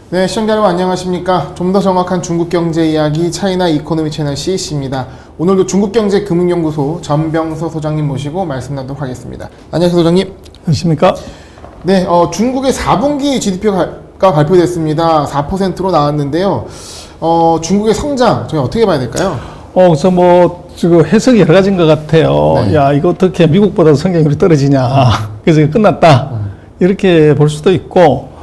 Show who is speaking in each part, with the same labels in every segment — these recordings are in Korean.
Speaker 1: 네, 시청자 여러분 안녕하십니까. 좀 더 정확한 중국 경제 이야기 차이나 이코노미 채널 CEC입니다. 오늘도 중국경제금융연구소 전병서 소장님 모시고 말씀 나누도록 하겠습니다. 안녕하세요, 소장님.
Speaker 2: 안녕하십니까?
Speaker 1: 네, 중국의 4분기 GDP가 발표됐습니다. 4%로 나왔는데요. 중국의 성장, 저희 어떻게 봐야 될까요?
Speaker 2: 그래서 지금 해석이 여러 가지인 것 같아요.
Speaker 1: 네.
Speaker 2: 야, 이거 어떻게 미국보다 성장률이 떨어지냐. 그래서 이거 끝났다. 이렇게 볼 수도 있고,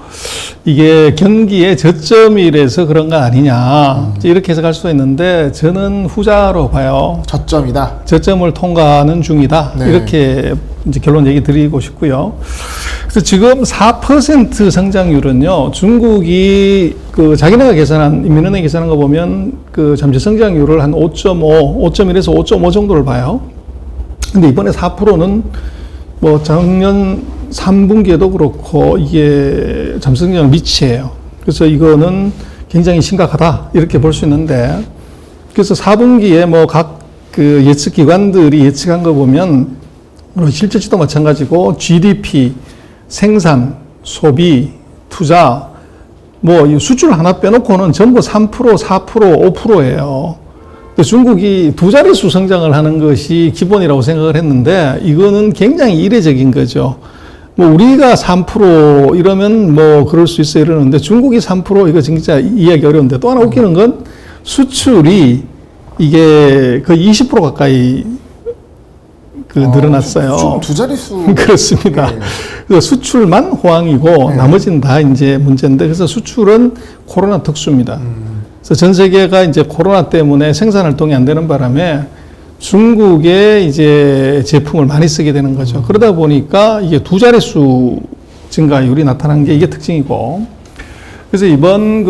Speaker 2: 이게 경기의 저점이라서 그런 거 아니냐. 이렇게 해석할 수도 있는데, 저는 후자로 봐요.
Speaker 1: 저점이다.
Speaker 2: 저점을 통과하는 중이다.
Speaker 1: 네.
Speaker 2: 이렇게 이제 결론 얘기 드리고 싶고요. 그래서 지금 4% 성장률은요, 중국이 자기네가 계산한, 민원에 계산한 거 보면 잠재 성장률을 한 5.5, 5.1에서 5.5 정도를 봐요. 근데 이번에 4%는 작년 3분기에도 그렇고 이게 잠재 성장률 미치예요. 그래서 이거는 굉장히 심각하다. 이렇게 볼 수 있는데, 그래서 4분기에 각 예측 기관들이 예측한 거 보면 실제치도 마찬가지고 GDP, 생산, 소비, 투자, 이 수출 하나 빼놓고는 전부 3%, 4%, 5%예요. 중국이 두 자릿수 성장을 하는 것이 기본이라고 생각을 했는데, 이거는 굉장히 이례적인 거죠. 우리가 3% 이러면 그럴 수 있어 이러는데, 중국이 3% 이거 진짜 이해하기 어려운데, 또 하나 웃기는 건 수출이 이게 거의 20% 가까이 늘어났어요.
Speaker 1: 두 자릿수.
Speaker 2: 그렇습니다.
Speaker 1: 네.
Speaker 2: 그래서 수출만 호황이고
Speaker 1: 네.
Speaker 2: 나머지는 다 이제 문제인데, 그래서 수출은 코로나 특수입니다. 그래서 전 세계가 이제 코로나 때문에 생산 활동이 안 되는 바람에 중국에 이제 제품을 많이 쓰게 되는 거죠. 그러다 보니까 이게 두 자릿수 증가율이 나타난 게 이게 특징이고, 그래서 이번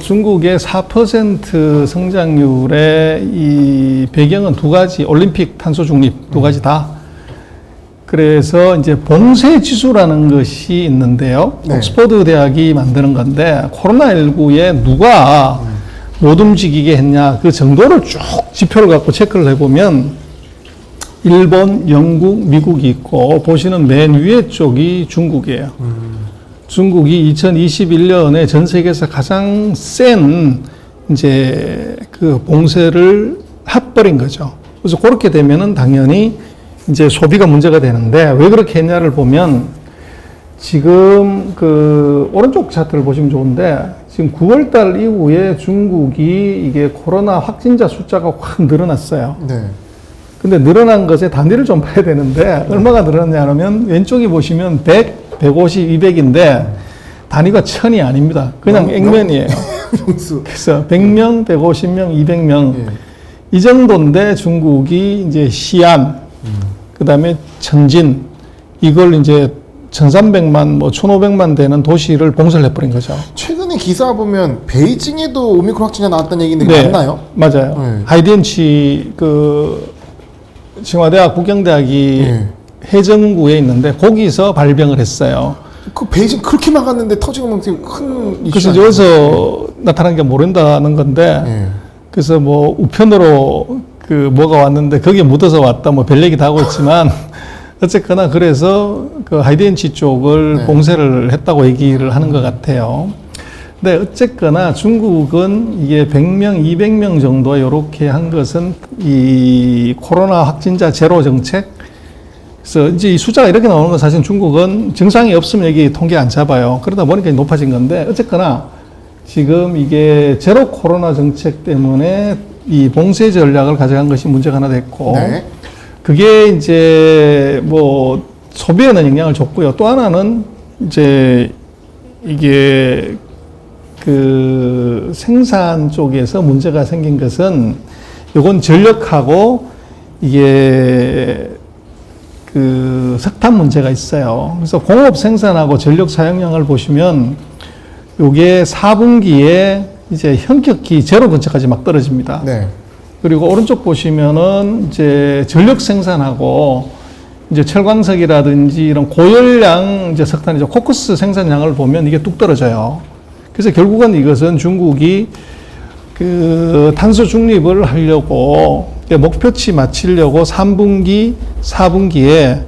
Speaker 2: 중국의 4% 성장률의 이 배경은 두 가지, 올림픽 탄소 중립 두 가지 다. 그래서 이제 봉쇄 지수라는 것이 있는데요.
Speaker 1: 네.
Speaker 2: 옥스퍼드 대학이 만드는 건데, 코로나19에 누가 못 움직이게 했냐, 그 정도를 쭉 지표를 갖고 체크를 해보면, 일본, 영국, 미국이 있고, 보시는 맨 위에 쪽이 중국이에요. 중국이 2021년에 전 세계에서 가장 센 이제 봉쇄를 해버린 거죠. 그래서 그렇게 되면은 당연히 이제 소비가 문제가 되는데, 왜 그렇게 했냐를 보면, 지금 오른쪽 차트를 보시면 좋은데, 지금 9월달 이후에 중국이 이게 코로나 확진자 숫자가 확 늘어났어요.
Speaker 1: 네.
Speaker 2: 근데 늘어난 것의 단위를 좀 봐야 되는데, 얼마가 늘어났냐면, 왼쪽이 보시면 100, 150, 200인데, 단위가 1000이 아닙니다. 그냥 액면이에요. 그래서 100명, 150명, 200명.
Speaker 1: 예.
Speaker 2: 이 정도인데 중국이 이제 시안, 그 다음에 천진, 이걸 이제 1300만, 1500만 되는 도시를 봉쇄를 해버린 거죠.
Speaker 1: 최근에 기사 보면 베이징에도 오미크론 확진자 나왔다는 얘기인데
Speaker 2: 네,
Speaker 1: 맞나요?
Speaker 2: 맞아요.
Speaker 1: 네.
Speaker 2: 하이디엔치 칭화대학 국영대학이
Speaker 1: 네.
Speaker 2: 해정구에 있는데 거기서 발병을 했어요.
Speaker 1: 베이징 그렇게 막았는데 터지고 큰
Speaker 2: 그래서
Speaker 1: 이슈
Speaker 2: 여기서 나타난 게 모른다는 건데,
Speaker 1: 네.
Speaker 2: 그래서 우편으로 뭐가 왔는데 거기에 묻어서 왔다 별 얘기 다 하고 있지만, 어쨌거나 그래서 하이디엔치 쪽을
Speaker 1: 네.
Speaker 2: 봉쇄를 했다고 얘기를 하는 것 같아요. 근데 어쨌거나 중국은 이게 100명, 200명 정도 이렇게 한 것은 이 코로나 확진자 제로 정책. 그래서 이제 이 숫자가 이렇게 나오는 건 사실 중국은 증상이 없으면 여기 통계 안 잡아요. 그러다 보니까 높아진 건데, 어쨌거나 지금 이게 제로 코로나 정책 때문에 이 봉쇄 전략을 가져간 것이 문제가 하나 됐고,
Speaker 1: 네.
Speaker 2: 그게 이제 소비에는 영향을 줬고요. 또 하나는 이제 이게 생산 쪽에서 문제가 생긴 것은, 요건 전력하고 이게 석탄 문제가 있어요. 그래서 공업 생산하고 전력 사용량을 보시면 요게 4분기에 이제 현격히 제로 근처까지 막 떨어집니다.
Speaker 1: 네.
Speaker 2: 그리고 오른쪽 보시면은 이제 전력 생산하고 이제 철광석이라든지 이런 고열량 이제 석탄이죠. 코크스 생산량을 보면 이게 뚝 떨어져요. 그래서 결국은 이것은 중국이 탄소 중립을 하려고 목표치 맞추려고 3분기, 4분기에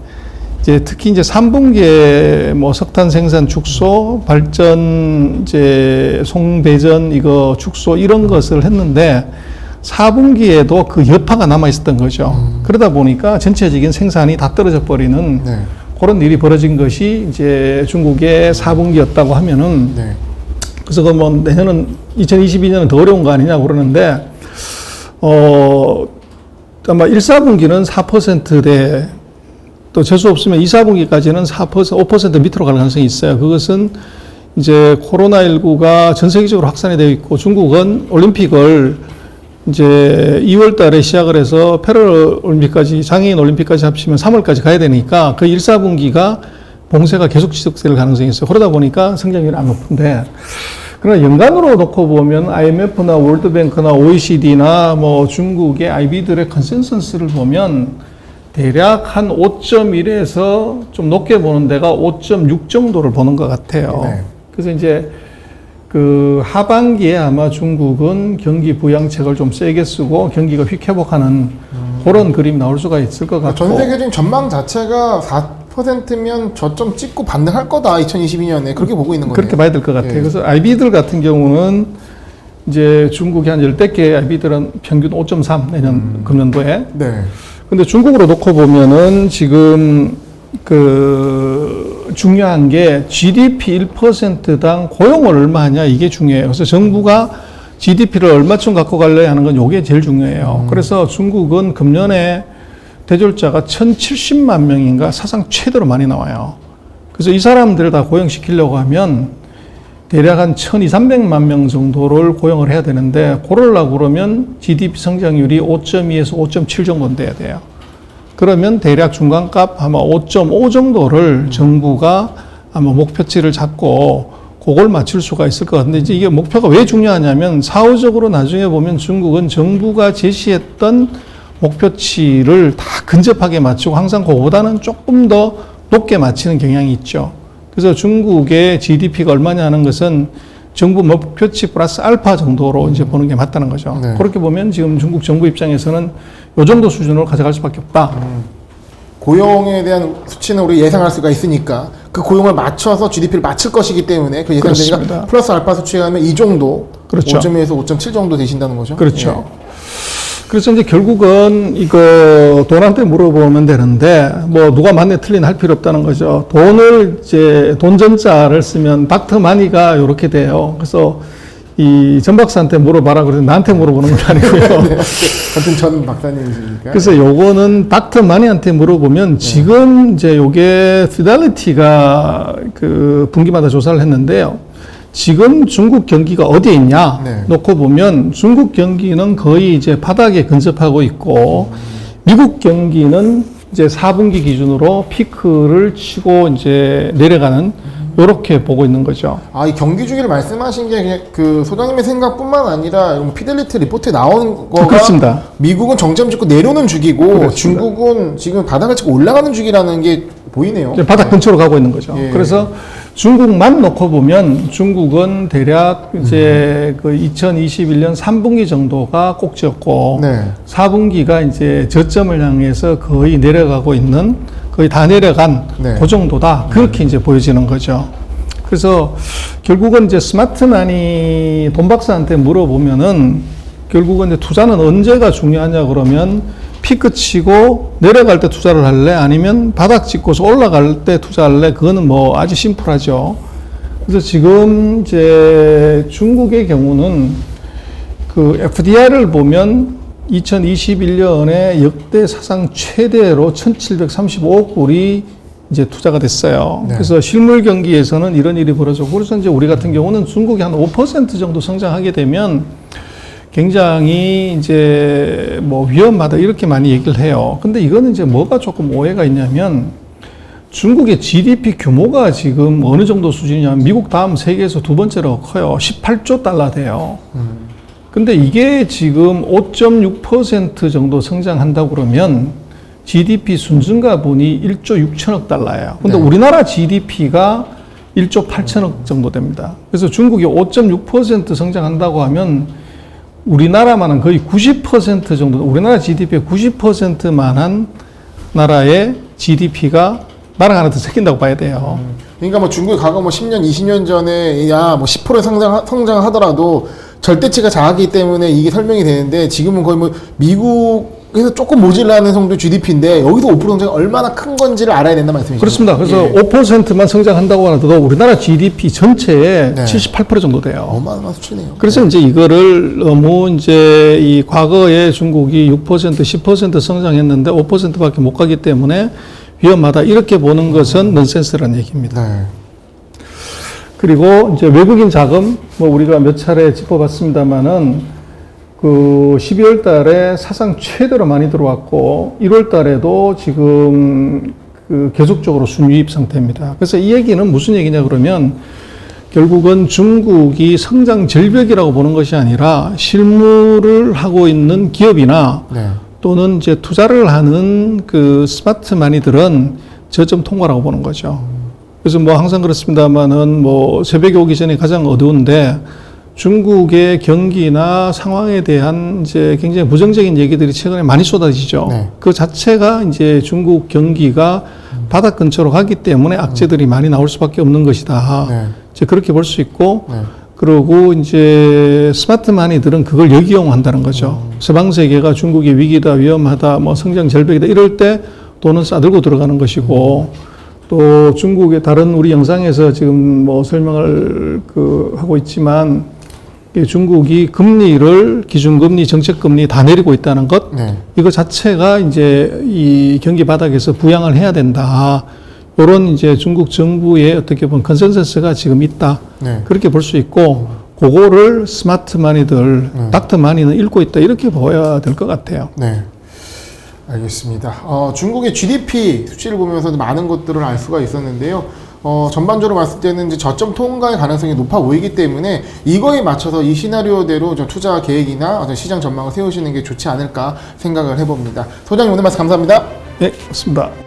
Speaker 2: 이제 특히 이제 3분기에 뭐 석탄 생산 축소, 발전 이제 송배전 이거 축소 이런 것을 했는데 4분기에도 그 여파가 남아 있었던 거죠. 그러다 보니까 전체적인 생산이 다 떨어져 버리는
Speaker 1: 네.
Speaker 2: 그런 일이 벌어진 것이 이제 중국의 4분기였다고 하면은
Speaker 1: 네.
Speaker 2: 그래서 그 뭐 내년은 2022년은 더 어려운 거 아니냐 그러는데 아마 1, 4분기는 4%대 또 재수 없으면 2, 4분기까지는 4%, 5% 밑으로 갈 가능성이 있어요. 그것은 이제 코로나19가 전 세계적으로 확산이 되어 있고 중국은 올림픽을 이제 2월 달에 시작을 해서 패럴올림픽까지 장애인 올림픽까지 합치면 3월까지 가야 되니까 그 1, 4분기가 봉쇄가 계속 지속될 가능성이 있어요. 그러다 보니까 성장률이 안 높은데 그러나 연간으로 놓고 보면 IMF나 월드뱅크나 OECD나 뭐 중국의 IB들의 컨센서스를 보면 대략 한 5.1에서 좀 높게 보는 데가 5.6 정도를 보는 것 같아요.
Speaker 1: 네.
Speaker 2: 그래서 이제 그 하반기에 아마 중국은 경기 부양책을 좀 세게 쓰고 경기가 휙 회복하는 그런 그림이 나올 수가 있을 것 같고.
Speaker 1: 전 세계적인 전망 자체가 4%면 저점 찍고 반등할 거다 2022년에 그렇게 보고 있는 거예요.
Speaker 2: 그렇게 봐야 될 것 같아요.
Speaker 1: 예.
Speaker 2: 그래서 IB들 같은 경우는 이제 중국이 한 10개 IB들은 평균 5.3 내년 금년도에.
Speaker 1: 네.
Speaker 2: 근데 중국으로 놓고 보면은 지금 그 중요한 게 GDP 1%당 고용을 얼마 하냐 이게 중요해요. 그래서 정부가 GDP를 얼마쯤 갖고 갈래 하는 건 이게 제일 중요해요. 그래서 중국은 금년에 대졸자가 1,070만 명인가 사상 최대로 많이 나와요. 그래서 이 사람들을 다 고용시키려고 하면 대략 한 1,200~300만 명 정도를 고용을 해야 되는데 그러려고 그러면 GDP 성장률이 5.2에서 5.7 정도 돼야 돼요. 그러면 대략 중간값 아마 5.5 정도를 정부가 아마 목표치를 잡고 그걸 맞출 수가 있을 것 같은데 이제 이게 목표가 왜 중요하냐면 사후적으로 나중에 보면 중국은 정부가 제시했던 목표치를 다 근접하게 맞추고 항상 그거보다는 조금 더 높게 맞추는 경향이 있죠. 그래서 중국의 GDP가 얼마냐 하는 것은 정부 목표치 플러스 알파 정도로 이제 보는 게 맞다는 거죠.
Speaker 1: 네.
Speaker 2: 그렇게 보면 지금 중국 정부 입장에서는 요 정도 수준으로 가져갈 수밖에 없다.
Speaker 1: 고용에 대한 수치는 우리 예상할 수가 있으니까 그 고용을 맞춰서 GDP를 맞출 것이기 때문에 그 예상되니까
Speaker 2: 그렇습니다.
Speaker 1: 플러스 알파 수치에 가면 이 정도
Speaker 2: 그렇죠.
Speaker 1: 5.2에서 5.7 정도 되신다는 거죠.
Speaker 2: 그렇죠.
Speaker 1: 예.
Speaker 2: 그래서 이제 결국은 이거 돈한테 물어보면 되는데 뭐 누가 맞네 틀린 할 필요 없다는 거죠. 돈을 이제 돈전자를 쓰면 닥터 마니가 이렇게 돼요. 그래서 이 전 박사한테 물어봐라 그래서 나한테 물어보는 건 아니고요.
Speaker 1: 같은 전 박사님이시니까.
Speaker 2: 그래서 요거는 닥터 마니한테 물어보면 지금 이제 요게 피델리티가 그 분기마다 조사를 했는데요. 지금 중국 경기가 어디에 있냐
Speaker 1: 네.
Speaker 2: 놓고 보면 중국 경기는 거의 이제 바닥에 근접하고 있고 미국 경기는 이제 4분기 기준으로 피크를 치고 이제 내려가는 요렇게 보고 있는 거죠.
Speaker 1: 아, 이 경기 주기를 말씀하신 게 그냥 그 소장님의 생각뿐만 아니라 이런 피델리티 리포트에 나오는 거가
Speaker 2: 그렇습니다.
Speaker 1: 미국은 정점 찍고 내려오는 주기고
Speaker 2: 그렇습니다.
Speaker 1: 중국은 지금 바닥을 찍고 올라가는 주기라는 게 보이네요.
Speaker 2: 이제 바닥 근처로 가고 있는 거죠.
Speaker 1: 예.
Speaker 2: 그래서 중국만 놓고 보면 중국은 대략 이제 그 2021년 3분기 정도가 꼭지였고
Speaker 1: 네.
Speaker 2: 4분기가 이제 저점을 향해서 거의 내려가고 있는 거의 다 내려간
Speaker 1: 네.
Speaker 2: 그 정도다. 그렇게 이제 보여지는 거죠. 그래서 결국은 이제 스마트마니 돈박사한테 물어보면은 결국은 이제 투자는 언제가 중요하냐 그러면 피크 치고 내려갈 때 투자를 할래? 아니면 바닥 찍고서 올라갈 때 투자할래? 그거는 뭐 아주 심플하죠. 그래서 지금 이제 중국의 경우는 그 FDI를 보면 2021년에 역대 사상 최대로 1,735억 불이 이제 투자가 됐어요.
Speaker 1: 네.
Speaker 2: 그래서 실물 경기에서는 이런 일이 벌어졌고, 그래서 이제 우리 같은 경우는 중국이 한 5% 정도 성장하게 되면 굉장히 이제 뭐 위험하다 이렇게 많이 얘기를 해요. 근데 이거는 이제 뭐가 조금 오해가 있냐면 중국의 GDP 규모가 지금 어느 정도 수준이냐면 미국 다음 세계에서 두 번째로 커요. 18조 달러 돼요. 근데 이게 지금 5.6% 정도 성장한다고 그러면 GDP 순증가분이 1조 6천억 달러예요. 근데
Speaker 1: 네.
Speaker 2: 우리나라 GDP가 1조 8천억 정도 됩니다. 그래서 중국이 5.6% 성장한다고 하면 우리나라만은 거의 90% 정도, 우리나라 GDP의 90%만한 나라의 GDP가 나라가 하나 더 생긴다고 봐야 돼요.
Speaker 1: 그러니까 뭐 중국이 과거 뭐 10년, 20년 전에야 뭐 10% 성장하더라도 절대치가 작았기 때문에 이게 설명이 되는데 지금은 거의 뭐 미국에서 조금 모질라는 정도 GDP인데 여기서 5% 성장이 얼마나 큰 건지를 알아야 된다 말씀이시죠?
Speaker 2: 그렇습니다. 그래서
Speaker 1: 예.
Speaker 2: 5%만 성장한다고 하더라도 우리나라 GDP 전체의
Speaker 1: 네.
Speaker 2: 78% 정도 돼요.
Speaker 1: 어마어마한 수치네요.
Speaker 2: 그래서 이제 이거를 너무 이제 이 과거에 중국이 6%, 10% 성장했는데 5%밖에 못 가기 때문에 위험하다. 이렇게 보는 것은 넌센스라는 얘기입니다.
Speaker 1: 네.
Speaker 2: 그리고 이제 외국인 자금, 뭐 우리가 몇 차례 짚어봤습니다만은 그 12월 달에 사상 최대로 많이 들어왔고 1월 달에도 지금 그 계속적으로 순유입 상태입니다. 그래서 이 얘기는 무슨 얘기냐 그러면 결국은 중국이 성장 절벽이라고 보는 것이 아니라 실무를 하고 있는 기업이나
Speaker 1: 네.
Speaker 2: 또는 이제 투자를 하는 그 스마트 마니들은 저점 통과라고 보는 거죠. 그래서 뭐 항상 그렇습니다만은 뭐 새벽에 오기 전에 가장 어두운데 중국의 경기나 상황에 대한 이제 굉장히 부정적인 얘기들이 최근에 많이 쏟아지죠.
Speaker 1: 네.
Speaker 2: 그 자체가 이제 중국 경기가 바닥 근처로 가기 때문에 악재들이 많이 나올 수밖에 없는 것이다.
Speaker 1: 네.
Speaker 2: 이제 그렇게 볼 수 있고
Speaker 1: 네.
Speaker 2: 그리고 이제 스마트 마니들은 그걸 역이용한다는 거죠. 서방 세계가 중국이 위기다, 위험하다, 뭐 성장 절벽이다 이럴 때 돈은 싸들고 들어가는 것이고 또 중국의 다른 우리 영상에서 지금 뭐 설명을 하고 있지만 중국이 금리를 기준금리, 정책금리 다 내리고 있다는 것
Speaker 1: 네.
Speaker 2: 이거 자체가 이제 이 경기 바닥에서 부양을 해야 된다. 이런 이제 중국 정부의 어떻게 보면 컨센서스가 지금 있다.
Speaker 1: 네.
Speaker 2: 그렇게 볼 수 있고, 그거를 스마트 마니들, 닥터 마니는 읽고 있다. 이렇게 보여야 될 것 같아요.
Speaker 1: 네. 알겠습니다. 중국의 GDP 수치를 보면서 많은 것들을 알 수가 있었는데요. 전반적으로 봤을 때는 이제 저점 통과의 가능성이 높아 보이기 때문에 이거에 맞춰서 이 시나리오대로 좀 투자 계획이나 어떤 시장 전망을 세우시는 게 좋지 않을까 생각을 해봅니다. 소장님 오늘 말씀 감사합니다.
Speaker 2: 네, 맞습니다.